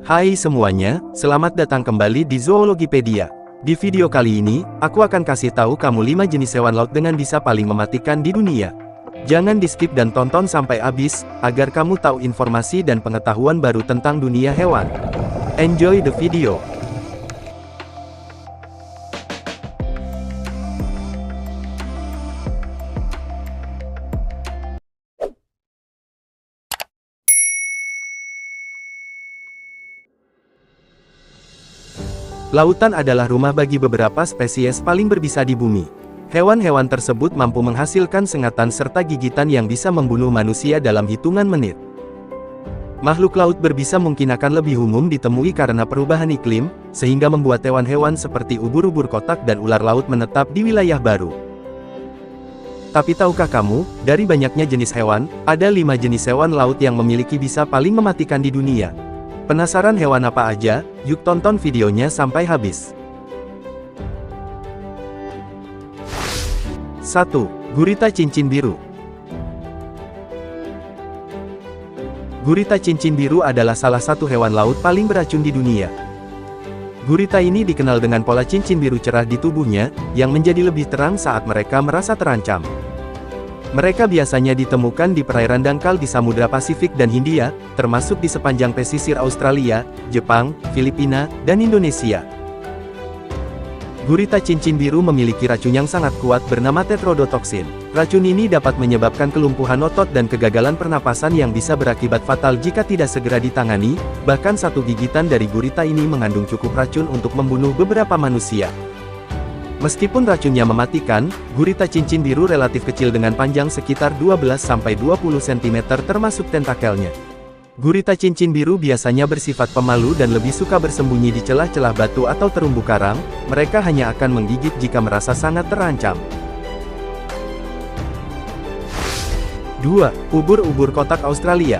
Hai semuanya, selamat datang kembali di Zoologipedia. Di video kali ini, aku akan kasih tahu kamu 5 jenis hewan laut dengan bisa paling mematikan di dunia. Jangan di-skip dan tonton sampai habis, agar kamu tahu informasi dan pengetahuan baru tentang dunia hewan. Enjoy the video! Lautan adalah rumah bagi beberapa spesies paling berbisa di bumi. Hewan-hewan tersebut mampu menghasilkan sengatan serta gigitan yang bisa membunuh manusia dalam hitungan menit. Makhluk laut berbisa mungkin akan lebih umum ditemui karena perubahan iklim, sehingga membuat hewan-hewan seperti ubur-ubur kotak dan ular laut menetap di wilayah baru. Tapi tahukah kamu, dari banyaknya jenis hewan, ada 5 jenis hewan laut yang memiliki bisa paling mematikan di dunia. Penasaran hewan apa aja? Yuk tonton videonya sampai habis. 1. Gurita cincin biru. Gurita cincin biru adalah salah satu hewan laut paling beracun di dunia. Gurita ini dikenal dengan pola cincin biru cerah di tubuhnya, yang menjadi lebih terang saat mereka merasa terancam. Mereka biasanya ditemukan di perairan dangkal di Samudra Pasifik dan Hindia, termasuk di sepanjang pesisir Australia, Jepang, Filipina, dan Indonesia. Gurita cincin biru memiliki racun yang sangat kuat bernama tetrodotoksin. Racun ini dapat menyebabkan kelumpuhan otot dan kegagalan pernapasan yang bisa berakibat fatal jika tidak segera ditangani, bahkan satu gigitan dari gurita ini mengandung cukup racun untuk membunuh beberapa manusia. Meskipun racunnya mematikan, gurita cincin biru relatif kecil dengan panjang sekitar 12-20 cm termasuk tentakelnya. Gurita cincin biru biasanya bersifat pemalu dan lebih suka bersembunyi di celah-celah batu atau terumbu karang, mereka hanya akan menggigit jika merasa sangat terancam. 2. Ubur-ubur kotak Australia.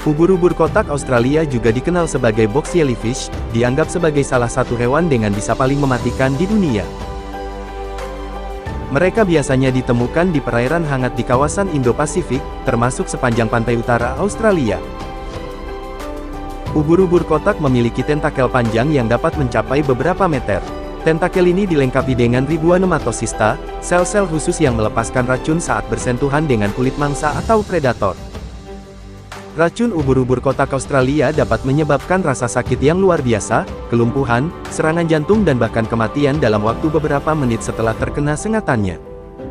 Ubur-ubur kotak Australia juga dikenal sebagai box jellyfish, dianggap sebagai salah satu hewan dengan bisa paling mematikan di dunia. Mereka biasanya ditemukan di perairan hangat di kawasan Indo-Pasifik, termasuk sepanjang pantai utara Australia. Ubur-ubur kotak memiliki tentakel panjang yang dapat mencapai beberapa meter. Tentakel ini dilengkapi dengan ribuan nematosista, sel-sel khusus yang melepaskan racun saat bersentuhan dengan kulit mangsa atau predator. Racun ubur-ubur kotak Australia dapat menyebabkan rasa sakit yang luar biasa, kelumpuhan, serangan jantung dan bahkan kematian dalam waktu beberapa menit setelah terkena sengatannya.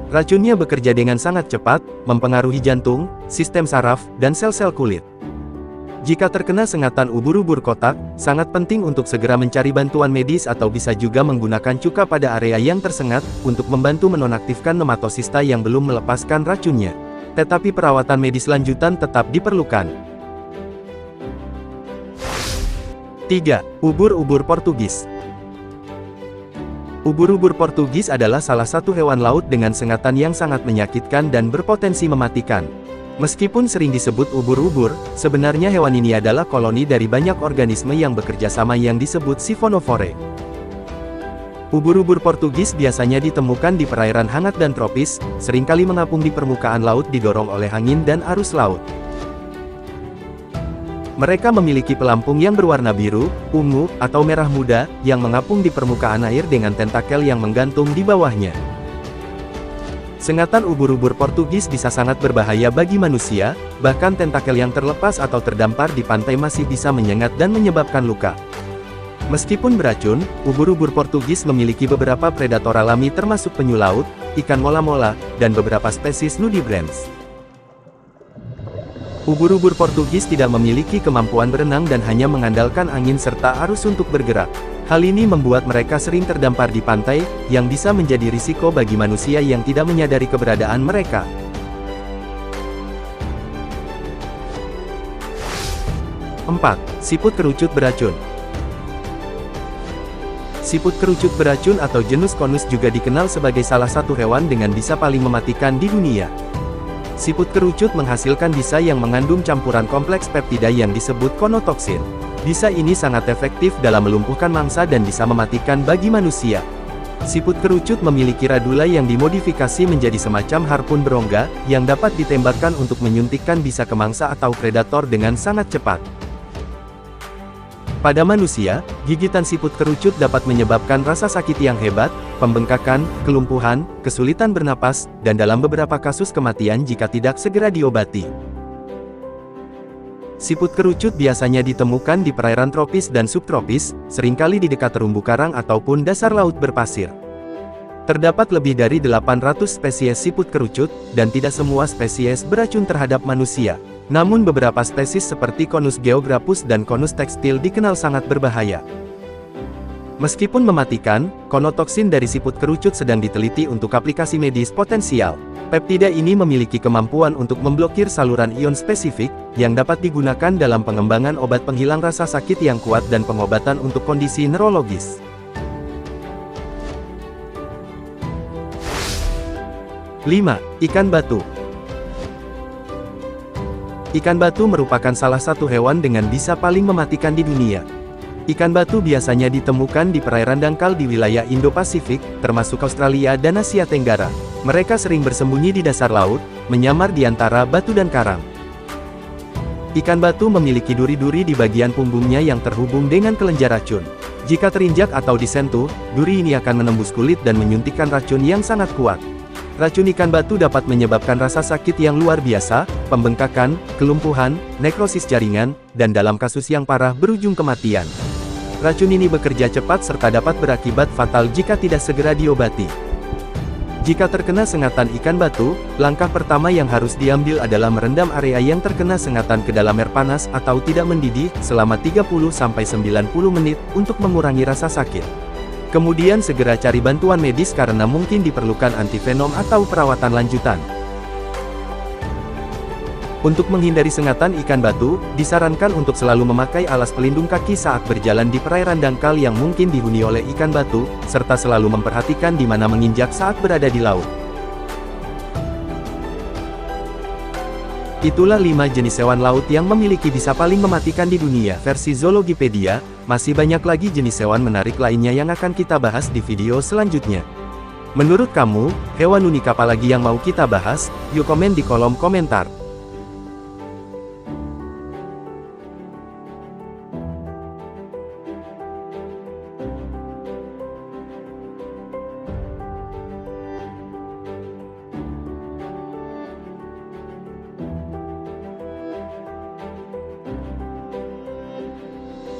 Racunnya bekerja dengan sangat cepat, mempengaruhi jantung, sistem saraf, dan sel-sel kulit. Jika terkena sengatan ubur-ubur kotak, sangat penting untuk segera mencari bantuan medis atau bisa juga menggunakan cuka pada area yang tersengat, untuk membantu menonaktifkan nematosista yang belum melepaskan racunnya. Tetapi perawatan medis lanjutan tetap diperlukan. 3. Ubur-ubur Portugis. Ubur-ubur Portugis adalah salah satu hewan laut dengan sengatan yang sangat menyakitkan dan berpotensi mematikan. Meskipun sering disebut ubur-ubur, sebenarnya hewan ini adalah koloni dari banyak organisme yang bekerja sama yang disebut siphonophore. Ubur-ubur Portugis biasanya ditemukan di perairan hangat dan tropis, seringkali mengapung di permukaan laut didorong oleh angin dan arus laut. Mereka memiliki pelampung yang berwarna biru, ungu, atau merah muda, yang mengapung di permukaan air dengan tentakel yang menggantung di bawahnya. Sengatan ubur-ubur Portugis bisa sangat berbahaya bagi manusia, bahkan tentakel yang terlepas atau terdampar di pantai masih bisa menyengat dan menyebabkan luka. Meskipun beracun, ubur-ubur Portugis memiliki beberapa predator alami termasuk penyu laut, ikan mola-mola, dan beberapa spesies nudibranchs. Ubur-ubur Portugis tidak memiliki kemampuan berenang dan hanya mengandalkan angin serta arus untuk bergerak. Hal ini membuat mereka sering terdampar di pantai, yang bisa menjadi risiko bagi manusia yang tidak menyadari keberadaan mereka. 4. Siput kerucut beracun. Siput kerucut beracun atau genus Conus juga dikenal sebagai salah satu hewan dengan bisa paling mematikan di dunia. Siput kerucut menghasilkan bisa yang mengandung campuran kompleks peptida yang disebut konotoksin. Bisa ini sangat efektif dalam melumpuhkan mangsa dan bisa mematikan bagi manusia. Siput kerucut memiliki radula yang dimodifikasi menjadi semacam harpun berongga, yang dapat ditembakkan untuk menyuntikkan bisa ke mangsa atau predator dengan sangat cepat. Pada manusia, gigitan siput kerucut dapat menyebabkan rasa sakit yang hebat, pembengkakan, kelumpuhan, kesulitan bernapas, dan dalam beberapa kasus kematian jika tidak segera diobati. Siput kerucut biasanya ditemukan di perairan tropis dan subtropis, seringkali di dekat terumbu karang ataupun dasar laut berpasir. Terdapat lebih dari 800 spesies siput kerucut, dan tidak semua spesies beracun terhadap manusia. Namun beberapa spesies seperti Conus geographus dan Conus textile dikenal sangat berbahaya. Meskipun mematikan, konotoksin dari siput kerucut sedang diteliti untuk aplikasi medis potensial. Peptida ini memiliki kemampuan untuk memblokir saluran ion spesifik, yang dapat digunakan dalam pengembangan obat penghilang rasa sakit yang kuat dan pengobatan untuk kondisi neurologis. 5. Ikan batu. Ikan batu merupakan salah satu hewan dengan bisa paling mematikan di dunia. Ikan batu biasanya ditemukan di perairan dangkal di wilayah Indo-Pasifik, termasuk Australia dan Asia Tenggara. Mereka sering bersembunyi di dasar laut, menyamar di antara batu dan karang. Ikan batu memiliki duri-duri di bagian punggungnya yang terhubung dengan kelenjar racun. Jika terinjak atau disentuh, duri ini akan menembus kulit dan menyuntikkan racun yang sangat kuat. Racun ikan batu dapat menyebabkan rasa sakit yang luar biasa, pembengkakan, kelumpuhan, nekrosis jaringan, dan dalam kasus yang parah berujung kematian. Racun ini bekerja cepat serta dapat berakibat fatal jika tidak segera diobati. Jika terkena sengatan ikan batu, langkah pertama yang harus diambil adalah merendam area yang terkena sengatan ke dalam air panas atau tidak mendidih, selama 30-90 menit, untuk mengurangi rasa sakit. Kemudian segera cari bantuan medis karena mungkin diperlukan antivenom atau perawatan lanjutan. Untuk menghindari sengatan ikan batu, disarankan untuk selalu memakai alas pelindung kaki saat berjalan di perairan dangkal yang mungkin dihuni oleh ikan batu, serta selalu memperhatikan di mana menginjak saat berada di laut. Itulah 5 jenis hewan laut yang memiliki bisa paling mematikan di dunia versi Zoologipedia. Masih banyak lagi jenis hewan menarik lainnya yang akan kita bahas di video selanjutnya. Menurut kamu, hewan unik apa lagi yang mau kita bahas? Yuk komen di kolom komentar.